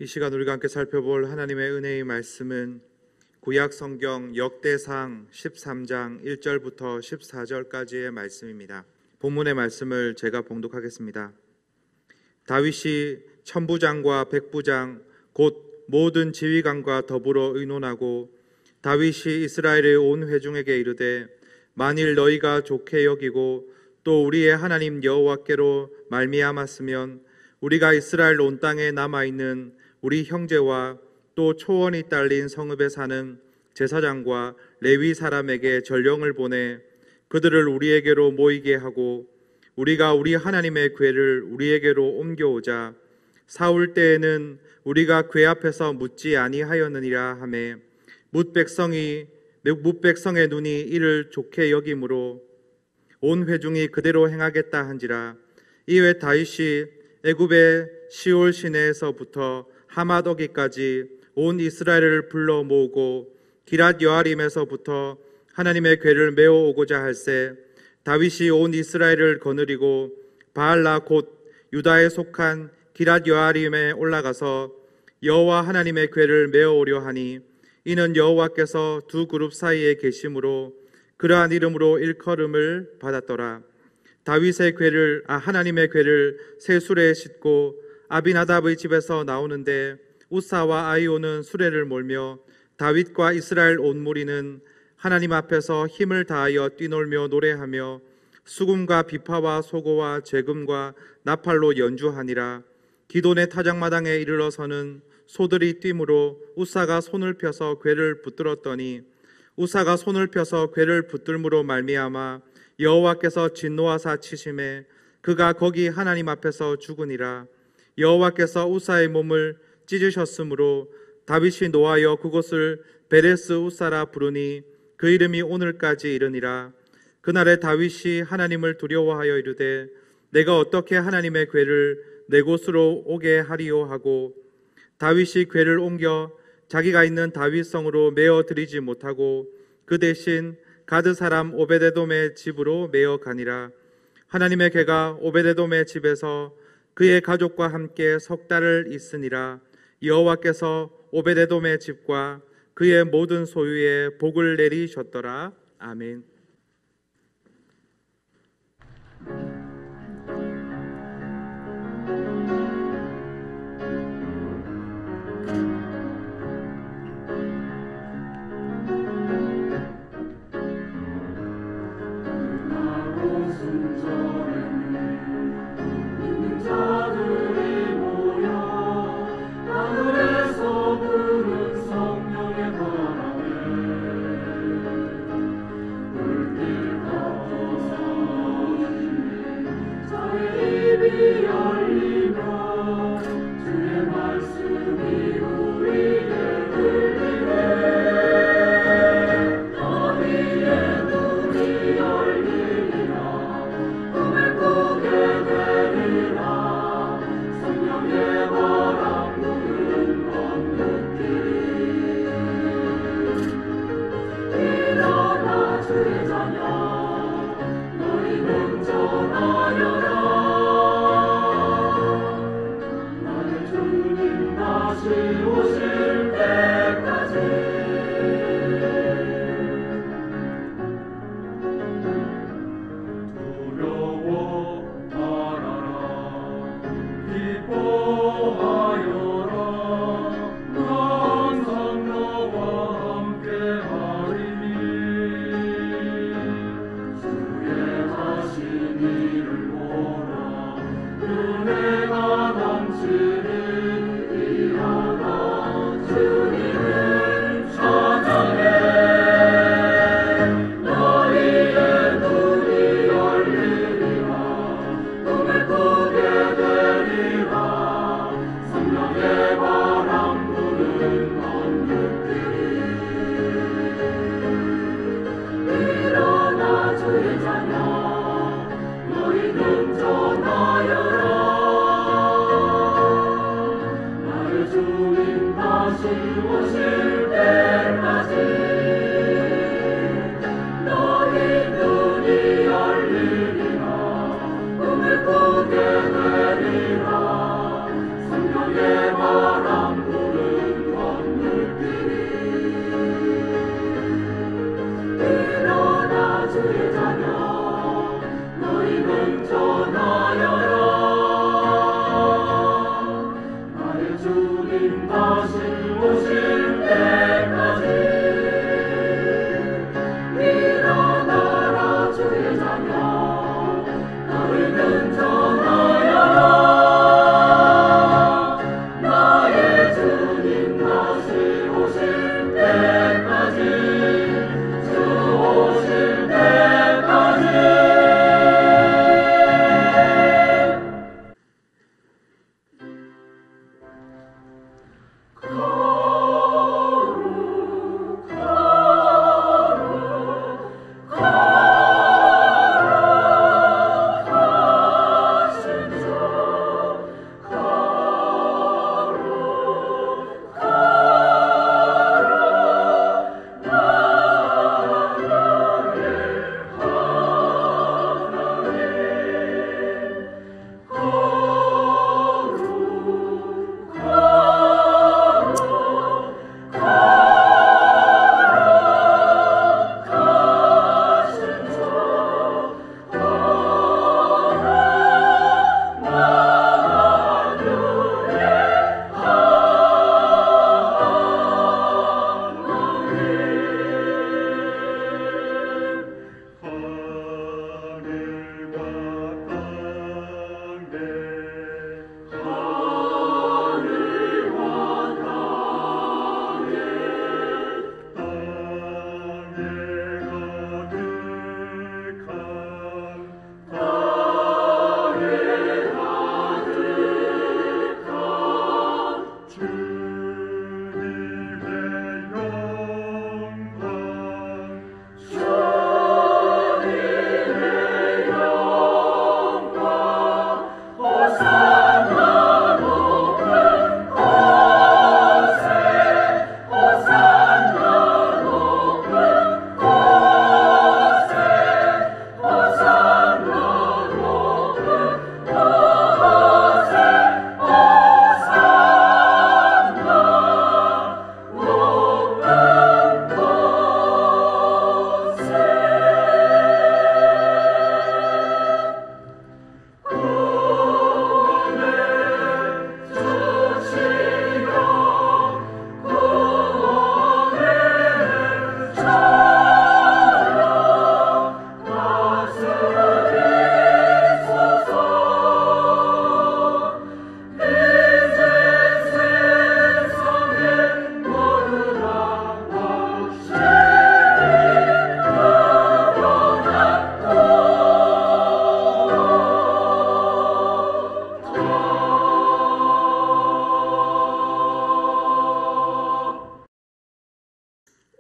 이 시간 우리가 함께 살펴볼 하나님의 은혜의 말씀은 구약 성경 역대상 13장 1절부터 14절까지의 말씀입니다. 본문의 말씀을 제가 봉독하겠습니다. 다윗이 천부장과 백부장 곧 모든 지휘관과 더불어 의논하고 다윗이 이스라엘의 온 회중에게 이르되 만일 너희가 좋게 여기고 또 우리의 하나님 여호와께로 말미암았으면 우리가 이스라엘 온 땅에 남아있는 우리 형제와 또 초원이 딸린 성읍에 사는 제사장과 레위 사람에게 전령을 보내 그들을 우리에게로 모이게 하고 우리가 우리 하나님의 궤를 우리에게로 옮겨오자. 사울 때에는 우리가 궤 앞에서 묻지 아니하였느니라 하매 뭇 백성의 눈이 이를 좋게 여김으로 온 회중이 그대로 행하겠다 한지라. 이외 다윗이 애굽의 시올 시내에서부터 하맛 어기까지 온 이스라엘을 불러 모으고 기랏 여아림에서부터 하나님의 궤를 메어 오고자 할세 다윗이 온 이스라엘을 거느리고 바알라 곧 유다에 속한 기랏 여아림에 올라가서 여호와 하나님의 궤를 메어 오려 하니 이는 여호와께서 두 그룹 사이에 계심으로 그러한 이름으로 일컬음을 받았더라. 다윗의 궤를 하나님의 궤를 새 수레에 싣고 아비나답의 집에서 나오는데 우사와 아이오는 수레를 몰며 다윗과 이스라엘 온 무리는 하나님 앞에서 힘을 다하여 뛰놀며 노래하며 수금과 비파와 소고와 재금과 나팔로 연주하니라. 기돈의 타작마당에 이르러서는 소들이 뛰므로 우사가 손을 펴서 궤를 붙들었더니 우사가 손을 펴서 궤를 붙들므로 말미암아 여호와께서 진노하사 치심에 그가 거기 하나님 앞에서 죽으니라. 여호와께서 우사의 몸을 찢으셨으므로 다윗이 노하여 그곳을 베레스 우사라 부르니 그 이름이 오늘까지 이르니라. 그날에 다윗이 하나님을 두려워하여 이르되 내가 어떻게 하나님의 궤를 내 곳으로 오게 하리요 하고 다윗이 궤를 옮겨 자기가 있는 다윗성으로 메어 드리지 못하고 그 대신 가드 사람 오베데돔의 집으로 메어 가니라. 하나님의 궤가 오베데돔의 집에서 그의 가족과 함께 석 달을 있으니라. 여호와께서 오베데돔의 집과 그의 모든 소유에 복을 내리셨더라. 아멘. 꿈을 꾸게 되리라. 성령의 바람 주님 다시 오실 때까지 일어나라 주의 자녀 너희는 전하여라 나의 주님 다시 오실 때까지 주 오실 때까지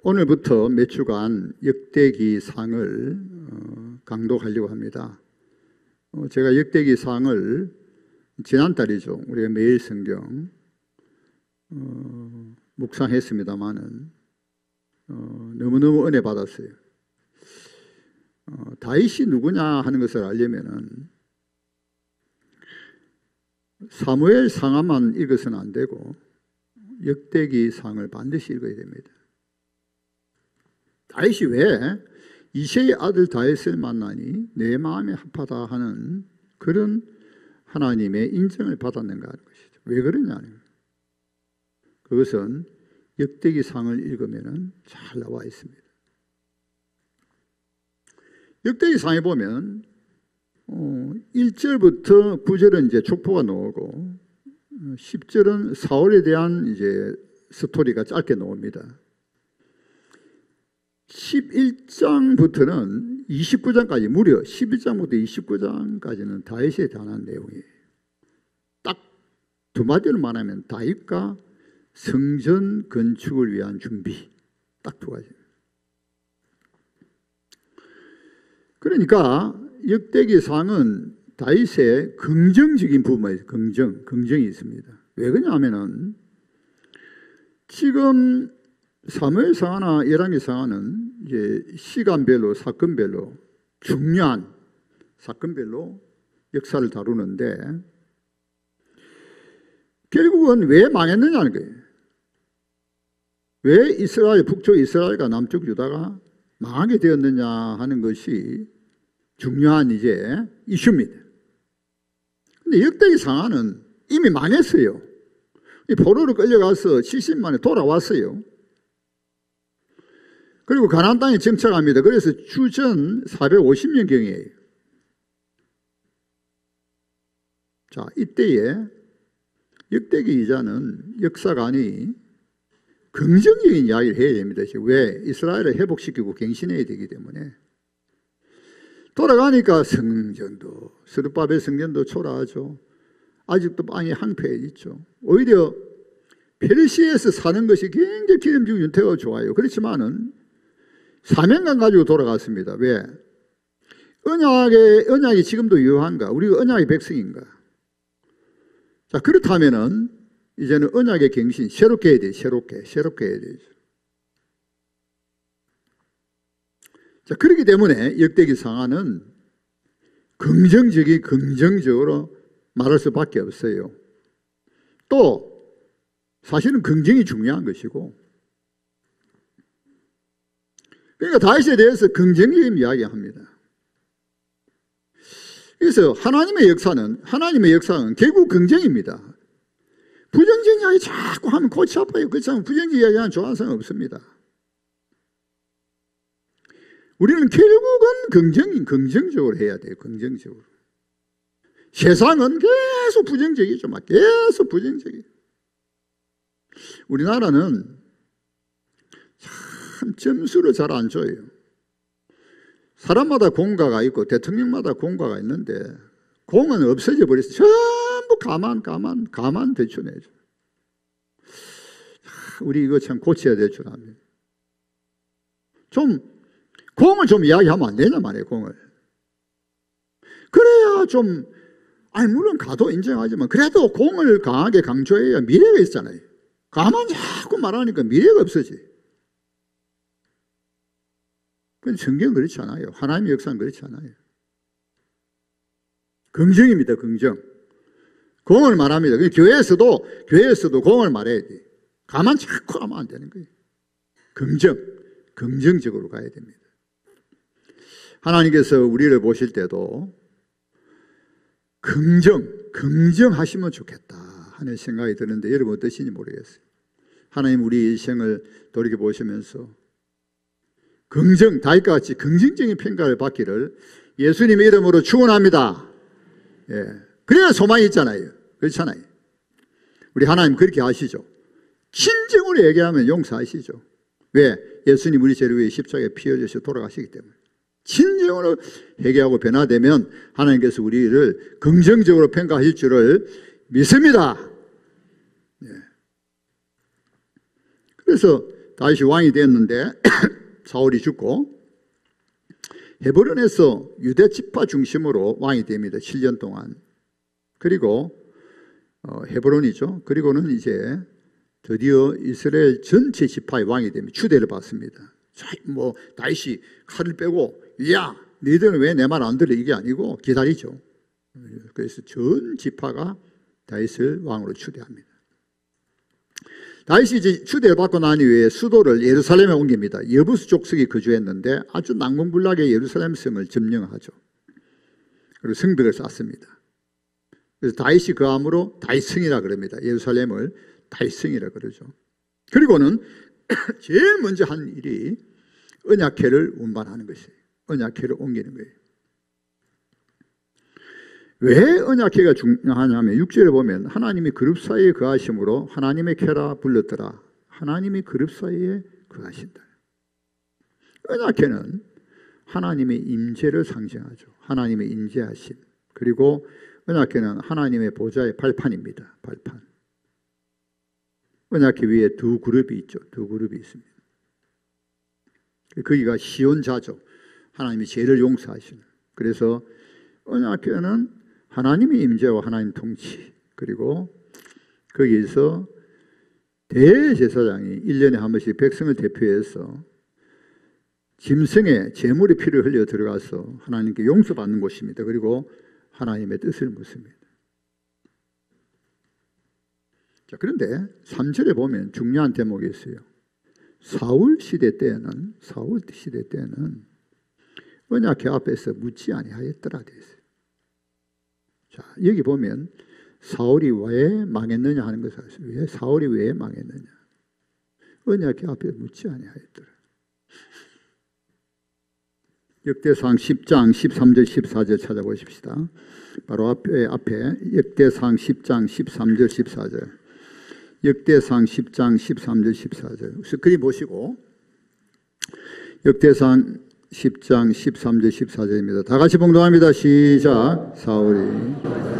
오늘부터 몇 주간 역대기상을 강독하려고 합니다. 제가 역대기상을 지난달이죠. 우리가 매일 성경 묵상했습니다마는 너무너무 은혜 받았어요. 다윗이 누구냐 하는 것을 알려면은 사무엘 상하만 읽어서는 안 되고 역대기상을 반드시 읽어야 됩니다. 다윗이 왜 이새의 아들 다윗을 만나니 내 마음에 합하다 하는 그런 하나님의 인정을 받았는가 하는 것이죠. 왜 그러냐는 그것은 역대기상을 읽으면 잘 나와 있습니다. 역대기상에 보면 1절부터 9절은 이제 족보가 나오고 10절은 사울에 대한 이제 스토리가 짧게 나옵니다. 11장부터는 29장까지 무려 11장부터 29장까지는 다윗에 대한 내용이에요. 딱 두 마디로 말하면 다윗과 성전 건축을 위한 준비, 딱 두 가지. 그러니까 역대기상은 다윗의 긍정적인 부분에 긍정이 있습니다. 왜 그러냐면은 지금 사무엘상하나 열왕기상하는 이제 시간별로 사건별로 중요한 사건별로 역사를 다루는데 결국은 왜 망했느냐는 거예요. 왜 이스라엘 북쪽 이스라엘과 남쪽 유다가 망하게 되었느냐 하는 것이 중요한 이제 이슈입니다. 근데 역대기상하는 이미 망했어요. 이 포로로 끌려가서 70만에 돌아왔어요. 그리고 가나안 땅에 정착합니다. 그래서 주전 450년경이에요. 자, 이때에 역대기 기자는 역사관이 긍정적인 이야기를 해야 됩니다. 왜? 이스라엘을 회복시키고 갱신해야 되기 때문에. 돌아가니까 성전도, 스룹바벨 성전도 초라하죠. 아직도 빵이 항폐해 있죠. 오히려 페르시아에서 사는 것이 굉장히 기름지고 윤택하고 좋아요. 그렇지만은 사명감 가지고 돌아갔습니다. 왜? 언약이 지금도 유효한가? 우리가 언약의 백성인가? 자, 그렇다면은 이제는 언약의 갱신 새롭게 해야 돼. 새롭게 해야 되죠. 자, 그렇기 때문에 역대기 상하는 긍정적으로 말할 수밖에 없어요. 또 사실은 긍정이 중요한 것이고, 그러니까 다윗에 대해서 긍정적인 이야기합니다. 그래서 하나님의 역사는 결국 긍정입니다. 부정적인 이야기 자꾸 하면 골치 아파요. 그렇지만 부정적인 이야기하는 좋아하는 사람 없습니다. 우리는 결국은 긍정적으로 해야 돼요. 긍정적으로. 세상은 계속 부정적이죠. 막 계속 부정적이에요. 우리나라는 참 점수를 잘 안 줘요. 사람마다 공과가 있고 대통령마다 공과가 있는데 공은 없어져 버렸어요. 전부 가만 대충해줘. 우리 이거 참 고쳐야 될 줄 압니다. 공을 좀 이야기하면 안 되냐 말이에요. 공을. 그래야 좀, 물론 가도 인정하지만 그래도 공을 강하게 강조해야 미래가 있잖아요. 가만 자꾸 말하니까 미래가 없어져. 그건 성경은 그렇지 않아요. 하나님의 역사는 그렇지 않아요. 긍정입니다. 긍정. 공을 말합니다. 교회에서도 공을 말해야 돼. 가만 자꾸 하면 안 되는 거예요. 긍정적으로 가야 됩니다. 하나님께서 우리를 보실 때도 긍정하시면 좋겠다 하는 생각이 드는데 여러분 어떠신지 모르겠어요. 하나님 우리 인생을 돌이켜보시면서 다윗과 같이 긍정적인 평가를 받기를 예수님의 이름으로 축원합니다. 예. 그래야 소망이 있잖아요. 그렇잖아요. 우리 하나님 그렇게 하시죠. 친정으로 얘기하면 용서하시죠. 왜? 예수님 우리 죄를 위해 십자가에 피 흘리셔 돌아가시기 때문에. 친정으로 회개하고 변화되면 하나님께서 우리를 긍정적으로 평가하실 줄을 믿습니다. 예. 그래서 다윗이 왕이 됐는데 사울이 죽고 헤브론에서 유대 지파 중심으로 왕이 됩니다. 7년 동안. 그리고 헤브론이죠. 그리고는 이제 드디어 이스라엘 전체 지파의 왕이 됩니다. 추대를 받습니다. 다윗이 칼을 빼고 야 너희들은 왜 내 말 안 들어 이게 아니고 기다리죠. 그래서 전 지파가 다윗을 왕으로 추대합니다. 다윗이 이제 추대를 받고 난 이후에 수도를 예루살렘에 옮깁니다. 여부수 족속이 거주했는데 아주 난공불락의 예루살렘 성을 점령하죠. 그리고 성벽을 쌓습니다. 그래서 다윗이 그 암으로 다윗성이라 그럽니다. 예루살렘을 다윗성이라 그러죠. 그리고는 제일 먼저 한 일이 언약궤를 운반하는 것이에요. 언약궤를 옮기는 거예요. 왜 언약궤가 중요하냐면 6절에 보면 하나님이 그룹 사이에 거하심으로 하나님의 궤라 불렀더라. 하나님이 그룹 사이에 거하신다. 언약궤는 하나님의 임재를 상징하죠. 하나님의 임재하심. 그리고 언약궤는 하나님의 보좌의 발판입니다. 발판. 언약궤 위에 두 그룹이 있죠. 두 그룹이 있습니다. 거기가 시온자죠. 하나님이 죄를 용서하시는. 그래서 언약궤는 하나님의 임재와 하나님 통치, 그리고 거기에서 대제사장이 1년에 한 번씩 백성을 대표해서 짐승의 제물의 피를 흘려 들어가서 하나님께 용서받는 곳입니다. 그리고 하나님의 뜻을 묻습니다. 자, 그런데 3절에 보면 중요한 대목이 있어요. 사울 시대 때는 언약궤 앞에서 묻지 아니하였더라 되어 있어요. 자, 여기 보면 사울이 왜 망했느냐 하는 것을 알았어요. 왜 사울이 왜 망했느냐? 언약궤 앞에 묻지 아니하였더라. 역대상 10장 13절 14절 찾아보십시다. 바로 앞에 역대상 10장 13절 14절. 역대상 10장 13절 14절. 스크린 보시고 역대상 10장 13절 14절입니다. 다 같이 봉독합니다. 시작. 사울이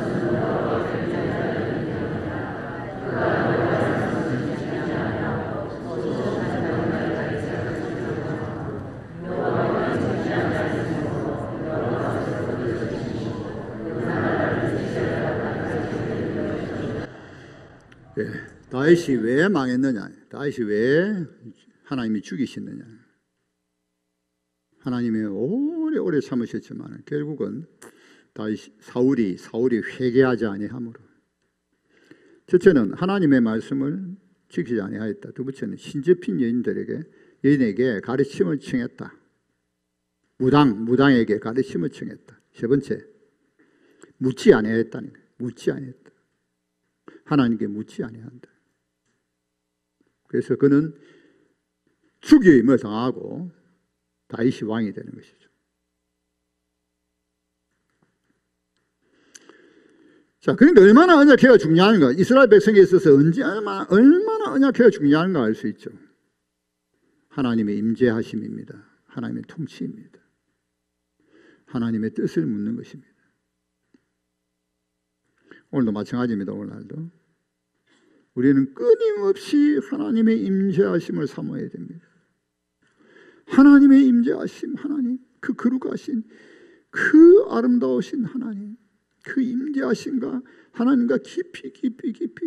다윗이 왜 망했느냐? 다윗이 왜 하나님이 죽이셨느냐? 하나님이 오래오래 참으셨지만 결국은 사울이 회개하지 아니함으로, 첫째는 하나님의 말씀을 지키지 아니하였다. 두 번째는 신접힌 여인에게 가르침을 청했다. 무당에게 가르침을 청했다. 세 번째, 묻지 아니하였다는 거예요. 묻지 아니했다. 하나님께 묻지 아니한다. 그래서 그는 죽임을 당하고 다윗이 왕이 되는 것이죠. 자, 그러니까 얼마나 언약궤가 중요한가? 이스라엘 백성에 있어서 얼마나 언약궤가 중요한가 알 수 있죠. 하나님의 임재하심입니다. 하나님의 통치입니다. 하나님의 뜻을 묻는 것입니다. 오늘도 마찬가지입니다. 오늘날도 우리는 끊임없이 하나님의 임재하심을 사모해야 됩니다. 하나님의 임재하심, 하나님, 그 거룩하신, 그 아름다우신 하나님, 그 임재하심과 하나님과 깊이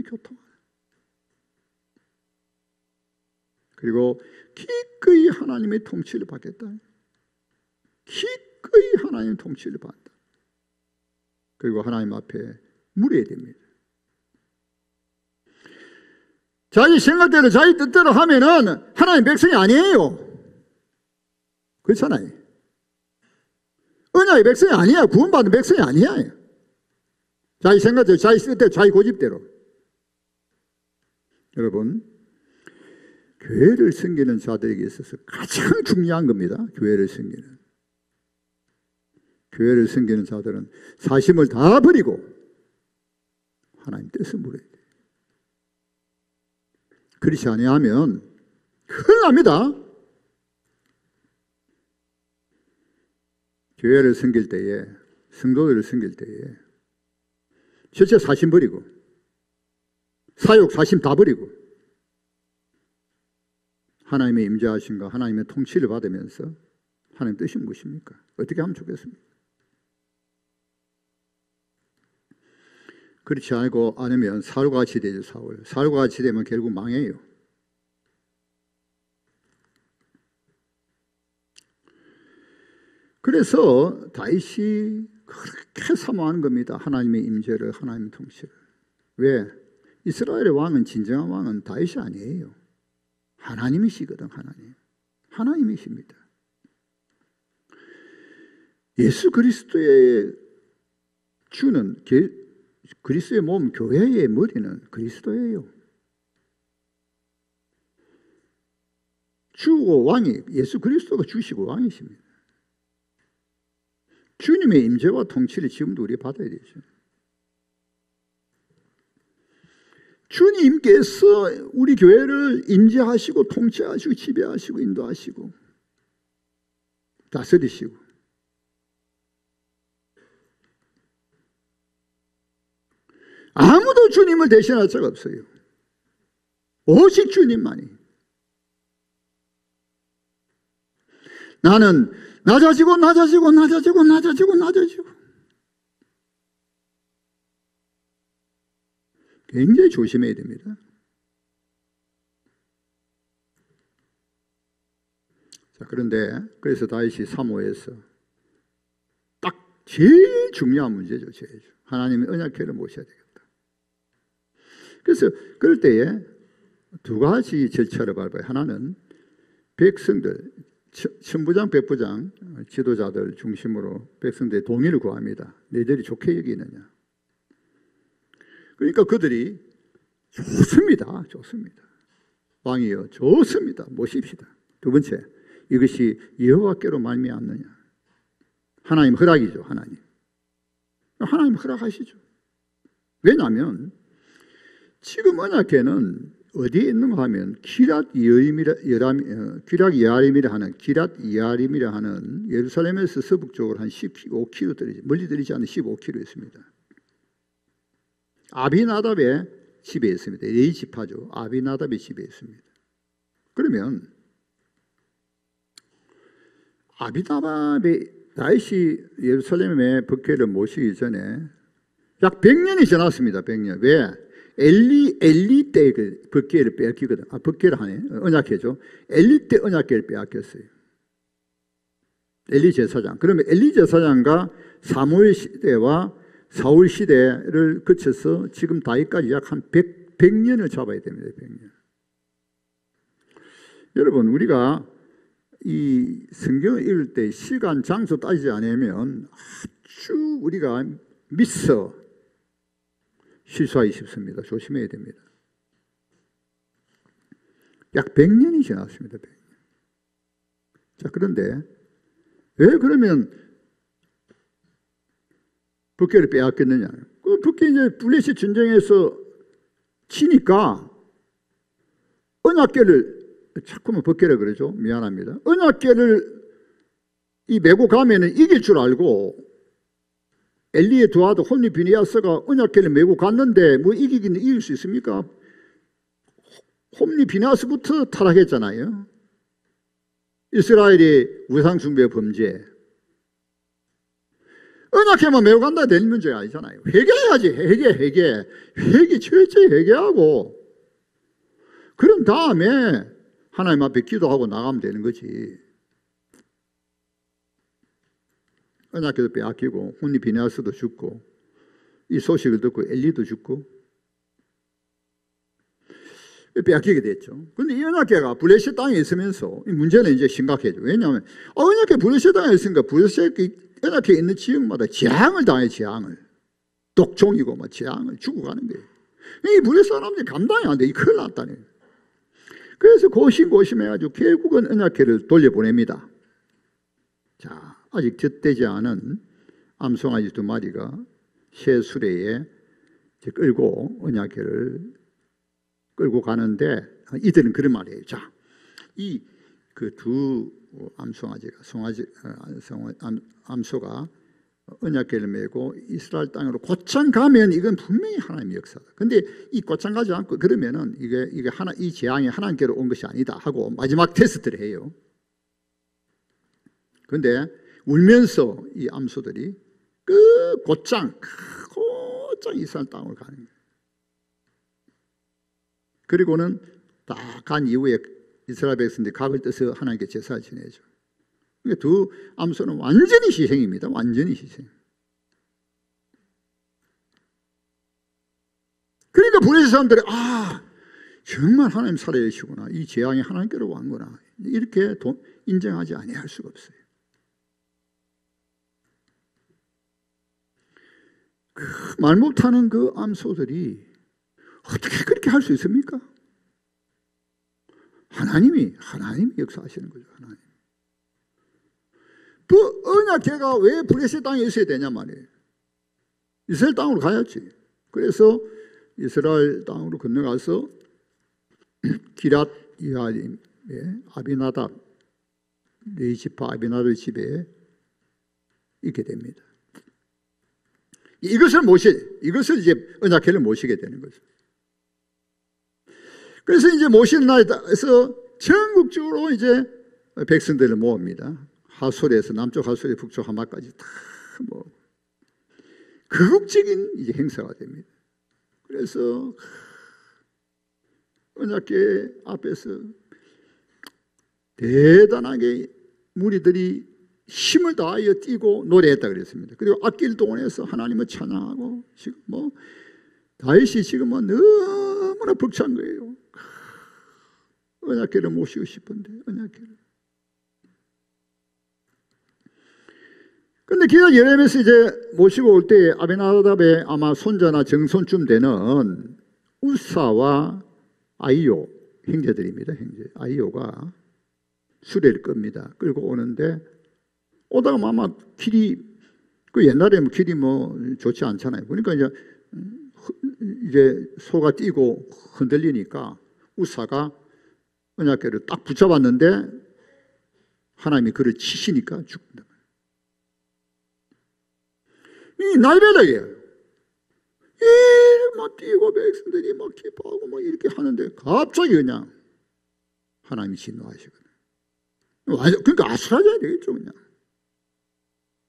교통하는, 그리고 기꺼이 하나님의 통치를 받겠다. 기꺼이 하나님의 통치를 받다. 그리고 하나님 앞에 물어야 됩니다. 자기 생각대로 자기 뜻대로 하면은 하나님 백성이 아니에요. 그렇잖아요. 언약의 백성이 아니야. 구원받은 백성이 아니야. 자기 생각대로, 자기 뜻대로, 자기 고집대로. 여러분, 교회를 섬기는 자들에게 있어서 가장 중요한 겁니다. 교회를 섬기는. 교회를 섬기는 자들은 사심을 다 버리고 하나님 뜻을 물어야 돼요. 그렇지 아니하면 큰일 납니다. 교회를 섬길 때에, 성도들을 섬길 때에 실제 사심 버리고 사욕, 사심 다 버리고 하나님의 임재하심과 하나님의 통치를 받으면서 하나님 뜻이 무엇입니까? 어떻게 하면 좋겠습니까? 그렇지 않으면 사울과 같이 되죠. 사울과 같이 되면 결국 망해요. 그래서 다윗이 그렇게 사모하는 겁니다. 하나님의 임재를, 하나님의 통치를. 왜? 이스라엘의 왕은, 진정한 왕은 다윗이 아니에요. 하나님이시거든. 하나님이십니다. 예수 그리스도의 주는, 그리스도의 몸, 교회의 머리는 그리스도예요. 주고 왕이 예수 그리스도가 주시고 왕이십니다. 주님의 임재와 통치를 지금도 우리가 받아야 되죠. 주님께서 우리 교회를 임재하시고 통치하시고 지배하시고 인도하시고 다스리시고, 아무도 주님을 대신할 자가 없어요. 오직 주님만이. 나는 낮아지고 굉장히 조심해야 됩니다. 자, 그런데 그래서 다윗이 사모해서 딱 제일 중요한 문제죠. 하나님의 언약궤를 모셔야 되겠다. 그래서 그럴 때에 두 가지 절차를 밟아요. 하나는 백성들, 천부장, 백부장, 지도자들 중심으로 백성들의 동의를 구합니다. 너희들이 좋게 여기느냐. 그러니까 그들이 좋습니다. 좋습니다. 왕이여 좋습니다. 모십시다. 두 번째, 이것이 여호와께로 말미암느냐. 하나님 허락이죠. 하나님 허락하시죠. 왜냐하면 지금 언약궤는 어디에 있는가 하면 기랏 이아림이라 하는 예루살렘에서 서북쪽으로 한 15km 떨어지 멀리 떨어지지 않는 15km 있습니다. 아비나답의 집에 있습니다. 레이지파죠. 아비나답의 집에 있습니다. 그러면 아비나답의 다윗이 예루살렘에 법궤를 모시기 전에 약 100년이 지났습니다. 100년. 왜? 엘리 때 그 법궤를 빼앗기거든. 법궤를 하네. 언약궤죠. 엘리 때 언약궤를 빼앗겼어요. 엘리 제사장. 그러면 엘리 제사장과 사무엘 시대와 사울 시대를 거쳐서 지금 다윗까지 약 한 100년을 잡아야 됩니다. 100년. 여러분, 우리가 이 성경을 읽을 때 시간, 장소 따지지 않으면 아주 우리가 미서 실수하기 쉽습니다. 조심해야 됩니다. 약 100년이 지났습니다. 100년. 자, 그런데 왜 그러면 법궤를 빼앗겼느냐? 그 법궤 이제 블레셋 전쟁에서 치니까 언약궤를 자꾸만 법궤라 그러죠. 미안합니다. 언약궤를 이 메고 가면은 이길 줄 알고 엘리의 두 아들 홈리 비니아스가 언약궤를 메고 갔는데 뭐 이길 수 있습니까? 홈리 비니아스부터 타락했잖아요. 이스라엘이 우상숭배 범죄. 언약궤만 메고 간다 될 문제가 아니잖아요. 회개해야지. 회개 철저히 회개하고 그런 다음에 하나님 앞에 기도하고 나가면 되는 거지. 언약궤도 빼앗기고 홈리 비니아스도 죽고 이 소식을 듣고 엘리도 죽고 빼앗기게 됐죠. 그런데 이 언약궤가 블레셋 땅에 있으면서 이 문제는 이제 심각해져. 왜냐하면 언약궤 블레셋 땅에 있으니까 블레셋 언약궤 있는 지역마다 재앙을 당해. 재앙을. 독종이고 막 재앙을 죽어가는 거예요. 이 블레셋 사람들이 감당이 안 돼. 이 큰일 났다니. 그래서 고심해가지고 결국은 언약궤를 돌려보냅니다. 자, 아직 젖되지 않은 암송아지 2마리가 새 수레에 끌고 언약궤를 끌고 가는데 이들은 그런 말이에요. 자, 이 그 두 암소가 언약궤를 메고 이스라엘 땅으로 곧장 가면 이건 분명히 하나님의 역사다. 근데 이 곧장 가지 않고 그러면은 이게 이 재앙이 하나님께로 온 것이 아니다 하고 마지막 테스트를 해요. 근데 울면서 이 암소들이 곧장 이스라엘 땅으로 가는 거예요. 그리고는 딱 간 이후에 이스라엘 백성들이 각을 떠서 하나님께 제사를 지내죠. 그러니까 두 암소는 완전히 희생입니다. 완전히 희생. 그러니까 블레셋 사람들이 정말 하나님 살아계시구나. 이 재앙이 하나님께로 왔구나. 이렇게 인정하지 아니할 수가 없어요. 말 못하는 그 암소들이 어떻게 그렇게 할 수 있습니까? 하나님이 역사하시는 거죠. 하나님. 그 언약궤가 왜 블레셋 땅에 있어야 되냐 말이에요. 이스라엘 땅으로 가야지. 그래서 이스라엘 땅으로 건너가서 기랏 이아림의 아비나답 레이지파 아비나답의 집에 있게 됩니다. 이것을 이제 언약궤를 모시게 되는 거죠. 그래서 이제 모시는 날에서 전국적으로 이제 백성들을 모읍니다. 하솔에서 남쪽 하솔에 북쪽 하마까지 다 극적인 이제 행사가 됩니다. 그래서 언약궤 앞에서 대단하게 무리들이 힘을 다하여 뛰고 노래했다 그랬습니다. 그리고 악기를 동원해서 하나님을 찬양하고 지금 다윗이 지금 너무나 벅찬 거예요. 언약궤를 모시고 싶은데 언약궤를. 근데 기가 예레미야에서 이제 모시고 올 때 아벤하답의 아마 손자나 정손쯤 되는 우사와 아이요 형제들입니다. 형제 아이요가 수레를 끕니다. 끌고 오는데 오다가 아마 길이 그 옛날에 뭐 길이 뭐 좋지 않잖아요. 그러니까 이제 소가 뛰고 흔들리니까 우사가 언약궤를 딱 붙잡았는데 하나님이 그를 치시니까 죽는다. 이 날벼락이에요. 막 뛰고 백성들이 막 기뻐하고 막 이렇게 하는데 갑자기 그냥 하나님이 진노하시거든요. 그러니까 아수라져야 되겠죠. 그냥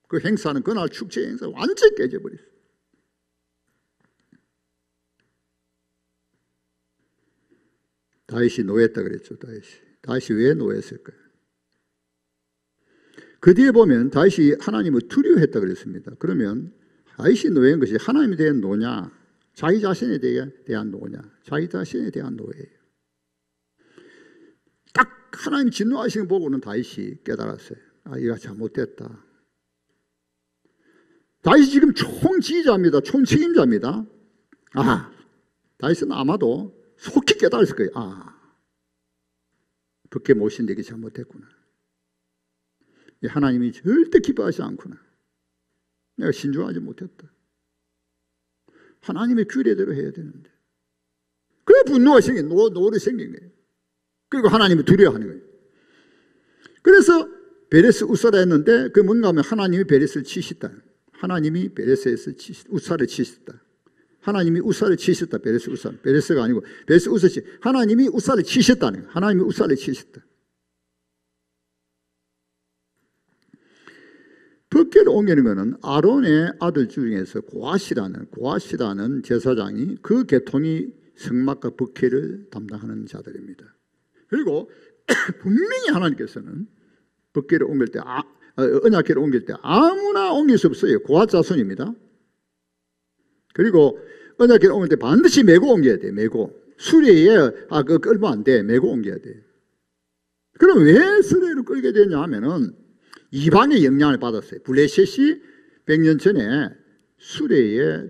그 행사는 그날 축제 행사 완전히 깨져버렸어요. 다윗이 노했다 그랬죠. 다윗이 왜 노했을까요? 그 뒤에 보면 다윗이 하나님을 두려워했다 그랬습니다. 그러면 다윗이 노한 것이 하나님에 대한 노냐, 자기 자신에 대한 노냐, 자기 자신에 대한 노예예요. 딱 하나님 진노하시는 거 보고는 다윗이 깨달았어요. 아, 이거 잘못됐다. 다윗이 지금 총지휘자입니다. 총책임자입니다. 다윗은 아마도 속히 깨달았을 거예요. 그렇게 모신되기 잘못했구나. 하나님이 절대 기뻐하지 않구나. 내가 신중하지 못했다. 하나님의 규례대로 해야 되는데. 그래 분노가 생긴, 노를 생긴 거예요. 그리고 하나님을 두려워하는 거예요. 그래서 베레스 우사라 했는데 그 뭔가 하면 하나님이 베레스를 치셨다. 하나님이 베레스에서 우사를 치셨다. 하나님이 우사를 치셨다. 베레스가 아니고 베레스 우사치. 하나님이 우사를 치셨다는 거예요. 하나님이 우사를 치셨다. 법궤를 옮기는 것은 아론의 아들 중에서 고앗이라는 제사장이 그 계통이 성막과 법궤를 담당하는 자들입니다. 그리고 분명히 하나님께서는 법궤를 옮길 때 언약궤를 옮길 때 아무나 옮길 수 없어요. 고앗 자손입니다. 그리고 언약궤를 옮길 때 반드시 메고 옮겨야 돼. 메고 수레에 그 끌면 안 돼. 메고 옮겨야 돼. 그럼 왜 수레를 끌게 되냐 하면은 이방의 영향을 받았어요. 블레셋이 100년 전에 수레에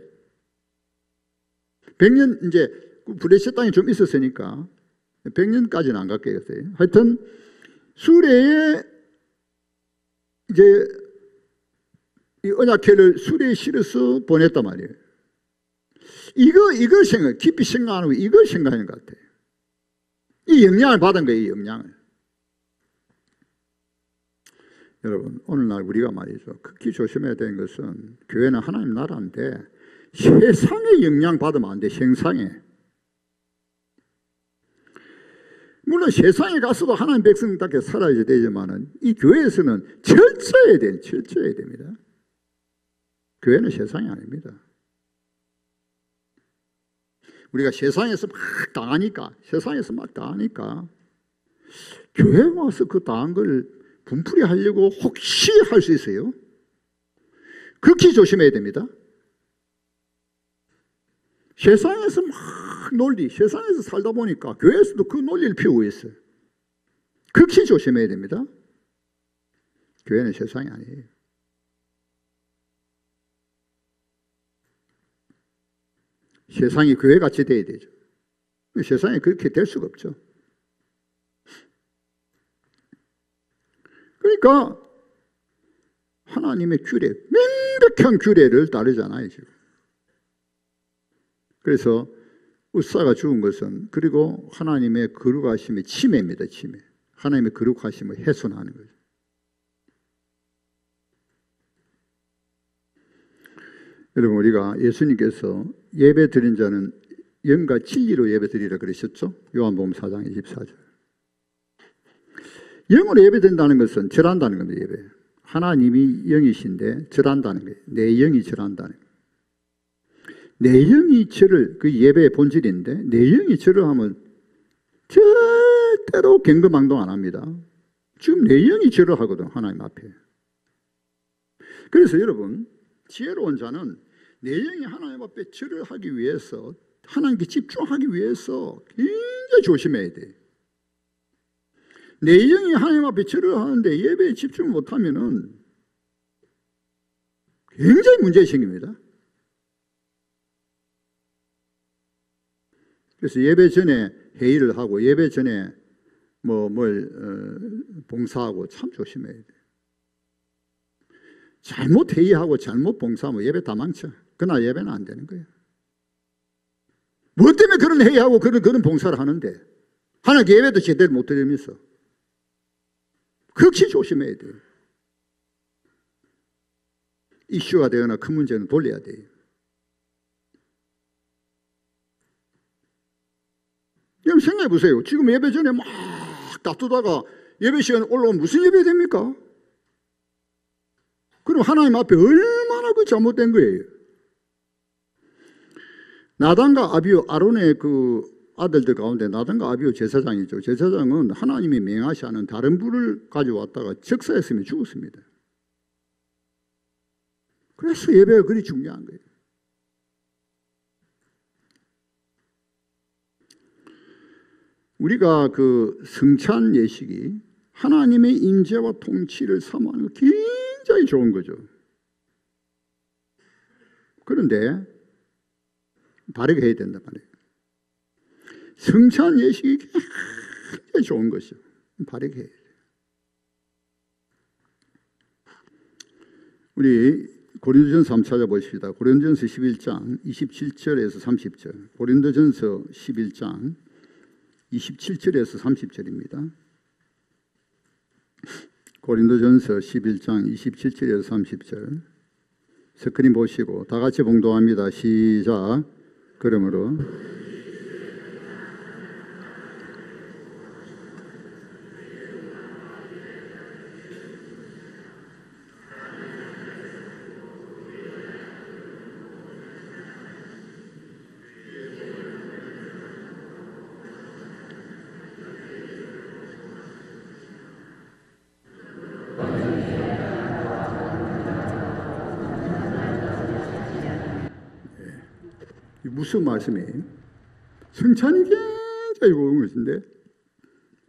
100년 이제 블레셋 땅이 좀 있었으니까 100년까지는 안 갔겠어요. 하여튼 수레에 이제 이 언약궤를 수레에 실어서 보냈단 말이에요. 이걸 깊이 생각하는 거, 이걸 생각하는 것 같아요. 이 영향을 받은 거예요, 이 영향을. 여러분, 오늘날 우리가 말이죠. 극히 조심해야 되는 것은 교회는 하나님 나라인데 세상에 영향 받으면 안 돼, 세상에. 물론 세상에 가서도 하나님 백성답게 살아야 되지만은 이 교회에서는 철저해야 됩니다. 교회는 세상이 아닙니다. 우리가 세상에서 막 당하니까 교회 와서 그 당한 걸 분풀이 하려고 혹시 할 수 있어요? 극히 조심해야 됩니다. 세상에서 세상에서 살다 보니까 교회에서도 그 논리를 피우고 있어요. 극히 조심해야 됩니다. 교회는 세상이 아니에요. 세상이 교회같이 돼야 되죠. 세상이 그렇게 될 수가 없죠. 그러니까 하나님의 규례, 명백한 규례를 따르잖아요, 지금. 그래서 우사가 죽은 것은 그리고 하나님의 거룩하심의 침해입니다, 침해. 하나님의 거룩하심을 훼손하는 거죠. 여러분, 우리가 예수님께서 예배 드린 자는 영과 진리로 예배 드리라 그러셨죠? 요한복음 4장 24절. 영으로 예배 드린다는 것은 절한다는 겁니다, 예배. 하나님이 영이신데 절한다는 거예요. 내 영이 절한다는 거예요. 내 영이 절을, 그 예배의 본질인데 내 영이 절을 하면 절대로 경거망동 안 합니다. 지금 내 영이 절을 하거든, 하나님 앞에. 그래서 여러분, 지혜로운 자는 내 영이 하나님 앞에 절을 하기 위해서, 하나님께 집중하기 위해서 굉장히 조심해야 돼. 내 영이 하나님 앞에 절을 하는데 예배에 집중을 못하면은 굉장히 문제가 생깁니다. 그래서 예배 전에 회의를 하고 예배 전에 봉사하고 참 조심해야 돼요. 잘못 회의하고 잘못 봉사하면 예배 다 망쳐. 그러나 예배는 안 되는 거예요. 뭐 때문에 그런 회의하고 그런 봉사를 하는데 하나님께 예배도 제대로 못 드리면서 극히 조심해야 돼요. 이슈가 되거나 큰 문제는 돌려야 돼요. 여러분 생각해 보세요. 지금 예배 전에 막 다투다가 예배 시간에 올라오면 무슨 예배 됩니까? 그럼 하나님 앞에 얼마나 그 잘못된 거예요. 나단과 아비후, 아론의 그 아들들 가운데 나단과 아비후 제사장이죠. 제사장은 하나님이 명하시는 다른 불을 가져왔다가 적사했으면 죽었습니다. 그래서 예배가 그리 중요한 거예요. 우리가 그 성찬 예식이 하나님의 임재와 통치를 사모하는 거 굉장히 좋은 거죠. 그런데 바르게 해야 된단 말이에요. 성찬 예식이 굉장히 좋은 것이죠. 바르게 해야 돼요. 우리 고린도전서 한번 찾아보십시다. 고린도전서 11장 27절에서 30절. 고린도전서 11장 27절에서 30절입니다. 고린도전서 11장 27절에서 30절. 스크린 보시고 다 같이 봉독합니다. 시작. 그러므로 무슨 말씀이에요? 성찬이 굉장히 좋은 것인데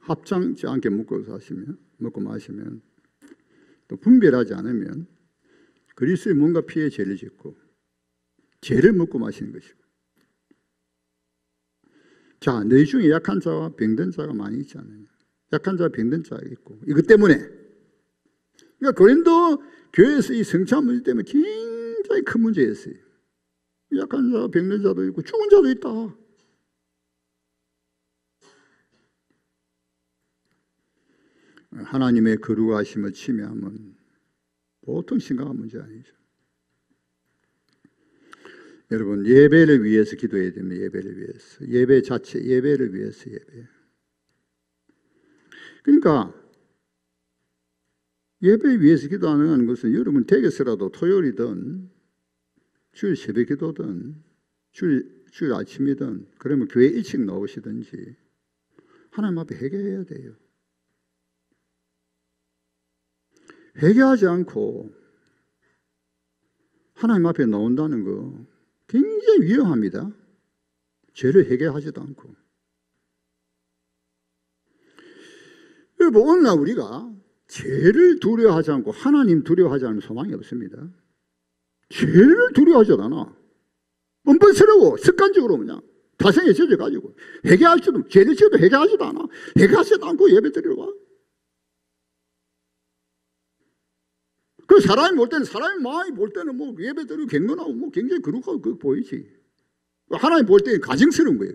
합창치 않게 먹고 마시면 또 분별하지 않으면 그리스도의 뭔가 피해 죄를 짓고 죄를 먹고 마시는 것이고. 자, 너희 중에 약한 자와 병든 자가 많이 있지 않느냐. 약한 자와 병든 자가 있고 이것 때문에 그러니까 고린도 교회에서 이 성찬 문제 때문에 굉장히 큰 문제였어요. 약한 자, 병든 자도 있고 죽은 자도 있다. 하나님의 거룩하심을 침해하면 보통 심각한 문제 아니죠. 여러분 예배를 위해서 기도해야 됩니다. 예배를 위해서. 예배 자체, 예배를 위해서 예배. 그러니까 예배 위해서 기도하는 것은 여러분 댁에서라도 토요일이든 주일 새벽 기도든 주일 아침이든 그러면 교회 일찍 나오시든지 하나님 앞에 회개해야 돼요. 회개하지 않고 하나님 앞에 나온다는 거 굉장히 위험합니다. 죄를 회개하지도 않고. 여러분 오늘날 우리가 죄를 두려워하지 않고 하나님 두려워하지 않으면 소망이 없습니다. 죄를 두려워하지 않아. 뻔뻔스러워. 습관적으로 그냥 자생의 죄를 가지고 회개할 수도 죄를 지어도 회개하지도 않아. 회개하지도 않고 예배 드리러 가. 그 사람이 볼 때는 사람이 많이 볼 때는 뭐 예배 드리고 경건하고 뭐 굉장히 거룩하고 그거 보이지. 하나님 볼 때는 가증스러운 거예요.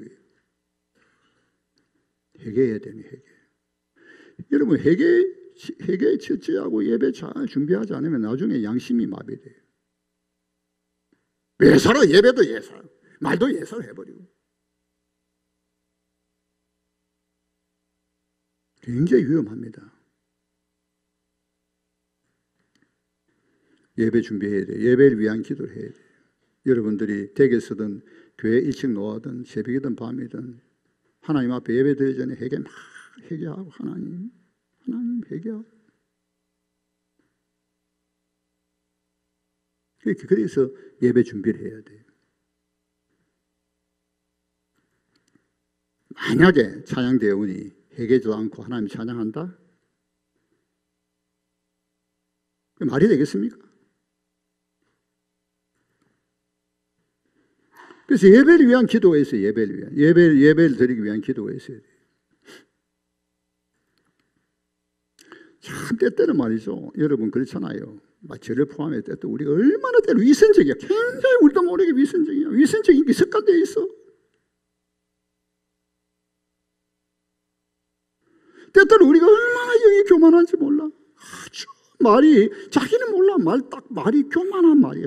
회개해야 되네 회개. 여러분 회개 철저하고 예배 잘 준비하지 않으면 나중에 양심이 마비돼요. 예사로 예배도 예사, 말도 예사로 해버리고 굉장히 위험합니다. 예배 준비해야 돼요. 예배를 위한 기도를 해야 돼요. 여러분들이 댁에서든 교회 일찍 노하든 새벽이든 밤이든 하나님 앞에 예배 드리기 전에 회개하고 하나님 회개하고 그래서 예배 준비를 해야 돼요. 만약에 찬양대원이 회개도 않고 하나님 찬양한다? 말이 되겠습니까? 그래서 예배를 위한 기도가 있어요. 예배를 드리기 위한 기도가 있어요. 참 때때는 말이죠. 여러분 그렇잖아요. 저를 포함해 때또 우리가 얼마나 때로 위선적이야. 굉장히 우리도 모르게 위선적이야. 위선적인 게 습관되어 있어. 때때로 우리가 얼마나 영이 교만한지 몰라. 아주 말이 자기는 몰라. 말이 교만한 말이야.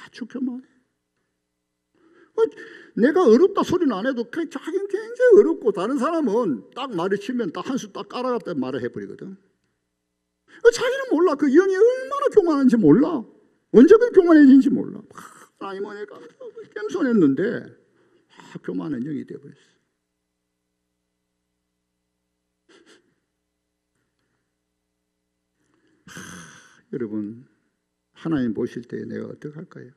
아주 교만해. 내가 어렵다 소리는 안 해도 자기는 굉장히 어렵고 다른 사람은 딱 말을 치면 딱 한 수 딱 깔아갖다 말을 해버리거든. 자기는 몰라. 그 영이 얼마나 교만한지 몰라. 언제 그 교만해진지 몰라. 하나님은 내가 겸손했는데 교만한 영이 되어버렸어. 여러분 하나님 보실 때 내가 어떻게 할까요?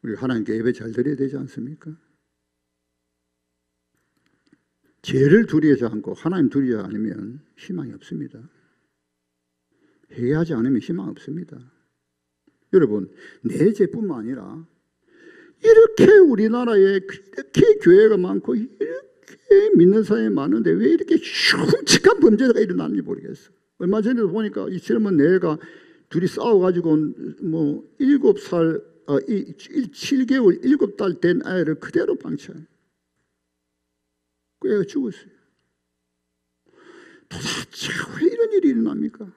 우리 하나님께 예배 잘 드려야 되지 않습니까? 죄를 두려워하지 않고 하나님 두려워하지 않으면 희망이 없습니다. 회개하지 않으면 희망 없습니다. 여러분 내 죄뿐만 아니라 이렇게 우리나라에 이렇게 교회가 많고 이렇게 믿는 사람이 많은데 왜 이렇게 흉측한 범죄가 일어나는지 모르겠어. 얼마 전에도 보니까 이 젊은 애가 둘이 싸워가지고 뭐 7개월 7달 된 아이를 그대로 방치해요. 그 애가 죽었어요. 도대체 왜 이런 일이 일어납니까?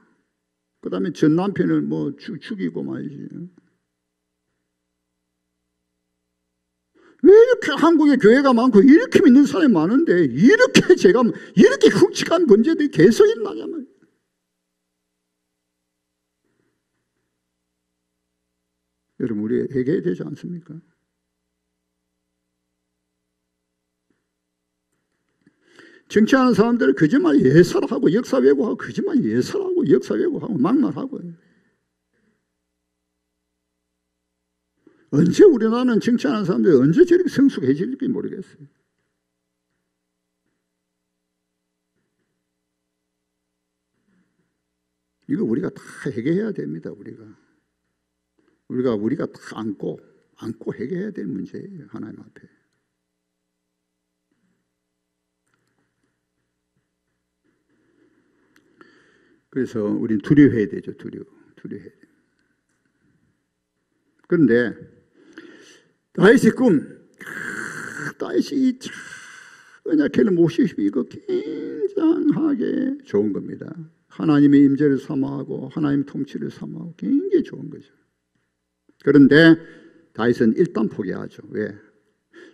그 다음에 전 남편을 뭐 죽이고 말이지. 왜 이렇게 한국에 교회가 많고 이렇게 믿는 사람이 많은데 이렇게 굵직한 범죄들이 계속 일어나냐면 여러분 우리 회개해야 되지 않습니까? 정치하는 사람들은 거짓말 예설하고 역사 왜곡하고 거짓말 예설하고 역사 왜곡하고 막말하고 언제 우리나라는 정치하는 사람들이 언제 저렇게 성숙해질지 모르겠어요. 이거 우리가 다 해결해야 됩니다. 우리가 다 안고 해결해야 될 문제예요. 하나님 앞에. 그래서 우리는 두려워해야 되죠. 두려워해야 돼요. 그런데 다윗의 꿈, 다윗이 언약궤를 모시고 이거 굉장하게 좋은 겁니다. 하나님의 임재를 사모하고 하나님의 통치를 사모하고 굉장히 좋은 거죠. 그런데 다윗은 일단 포기하죠. 왜?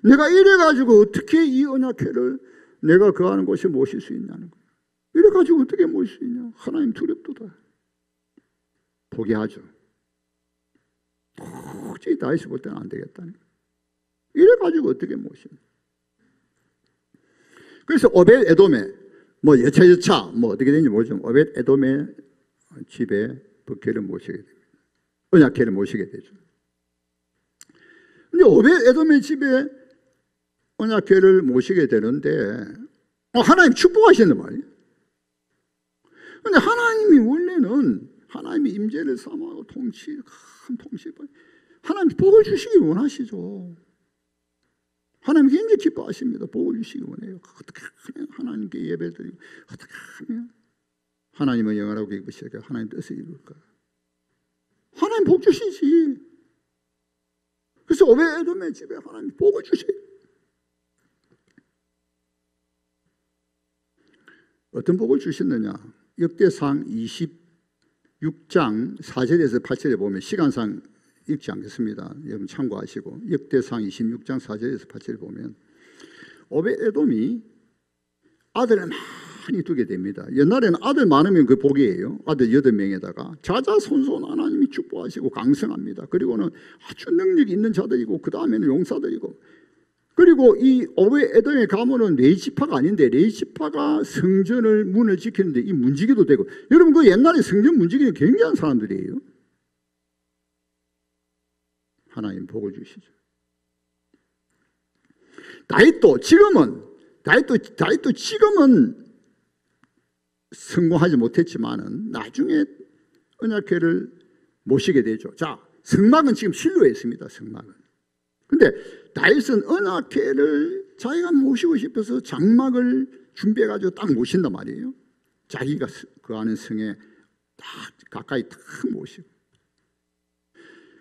내가 이래가지고 어떻게 이 언약궤를 내가 거하는 곳에 모실 수 있냐는 거예요. 이래가지고 어떻게 모실 수 있냐? 하나님 두렵도다. 포기하죠. 도저히 다윗이 볼 때는 안 되겠다는 거예요. 이래가지고 어떻게 모십니까? 그래서 오벳 에돔에 뭐 여차 뭐 어떻게 되는지 모르지만 오벳 에돔의 집에 법궤를 모시게 됩니다. 언약궤를 모시게 되죠. 근데 오벳 에돔의 집에 언약궤를 모시게 되는데 하나님 축복하시는 말이에요. 근데 하나님이 원래는 하나님의 임재를 사모하고 큰 통치 하나님 복을 주시기 원하시죠. 하나님 굉장히 기뻐하십니다. 복을 주시기 원해요. 어떻게 하면 하나님께 예배드리고 어떻게 하면 하나님은 영원하고 기쁘시게 하나님 뜻을 이룰까? 하나님 복 주시지. 그래서 오벳 에돔의 집에 하나님 복을 주세요. 어떤 복을 주셨느냐? 역대상 26장 4절에서 8절에 보면 시간상 읽지 않겠습니다. 여러분 참고하시고 역대상 26장 4절에서 8절에 보면 오벳 에돔이 아들을 많이 두게 됩니다. 옛날에는 아들 많으면 그 복이에요. 아들 8명에다가 자자손손 하나님이 축복하시고 강성합니다. 그리고는 아주 능력이 있는 자들이고 그 다음에는 용사들이고 그리고 이 오벳 에돔의 가문은 레이지파가 아닌데 레이지파가 성전을 문을 지키는데 이 문지기도 되고 여러분 그 옛날에 성전 문지기는 굉장한 사람들이에요. 하나님 복을 주시죠. 다윗도 지금은 성공하지 못했지만은 나중에 언약궤를 모시게 되죠. 자, 성막은 지금 실로에 있습니다. 성막은. 근데 다윗은 언약궤를 자기가 모시고 싶어서 장막을 준비해 가지고 딱 모신단 말이에요. 자기가 그 안에 성에 딱 가까이 딱 모시고.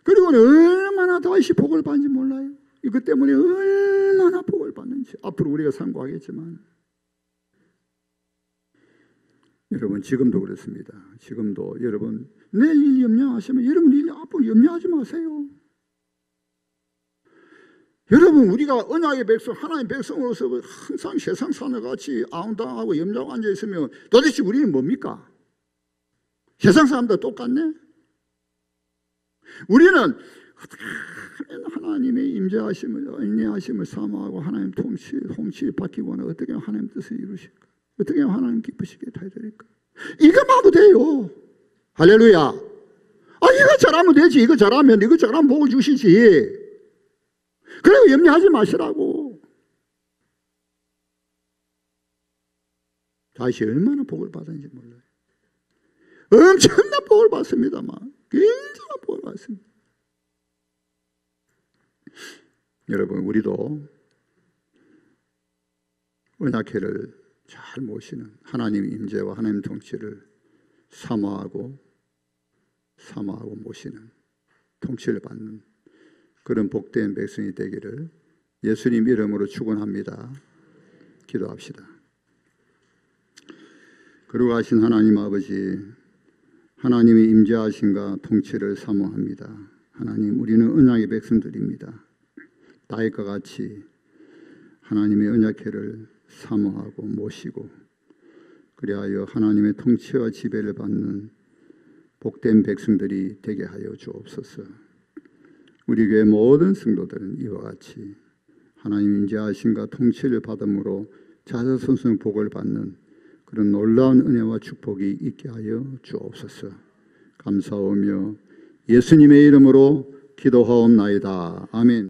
그리고는 얼마나 다윗이 복을 받는지 몰라요. 이것 때문에 얼마나 복을 받는지 앞으로 우리가 상고하겠지만, 여러분 지금도 그렇습니다. 지금도 여러분 내일 일 염려하시면 여러분 일 앞으로 염려하지 마세요. 여러분 우리가 언약의 백성, 하나님의 백성으로서 항상 세상 사는 같이 아웅다하고 염려하고 앉아 있으면 도대체 우리는 뭡니까? 세상 사람들 똑같네. 우리는 하나님의 임재하심을, 인내하심을 사모하고 하나님 통치 받기고 하는 어떻게 하면 하나님 뜻을 이루실까? 어떻게 하면 하나님 기쁘시게 해드릴까? 이거만 해도 돼요. 할렐루야. 이거 잘하면 되지. 이거 잘하면 복을 주시지. 그리고 염려하지 마시라고. 다시 얼마나 복을 받았는지 몰라요. 엄청난 복을 받습니다만, 굉장한 복을 받습니다. 여러분 우리도 언약궤를 잘 모시는 하나님의 임재와 하나님 통치를 사모하고 모시는, 통치를 받는 그런 복된 백성이 되기를 예수님 이름으로 축원합니다. 기도합시다. 거룩하신 하나님 아버지, 하나님의 임재하심과 통치를 사모합니다. 하나님, 우리는 언약의 백성들입니다. 다윗과 같이 하나님의 언약궤를 사모하고 모시고, 그리하여 하나님의 통치와 지배를 받는 복된 백성들이 되게 하여 주옵소서. 우리 교회 모든 성도들은 이와 같이 하나님 임재하심과 통치를 받음으로 자자손손 복을 받는 그런 놀라운 은혜와 축복이 있게 하여 주옵소서. 감사하며 예수님의 이름으로 기도하옵나이다. 아멘.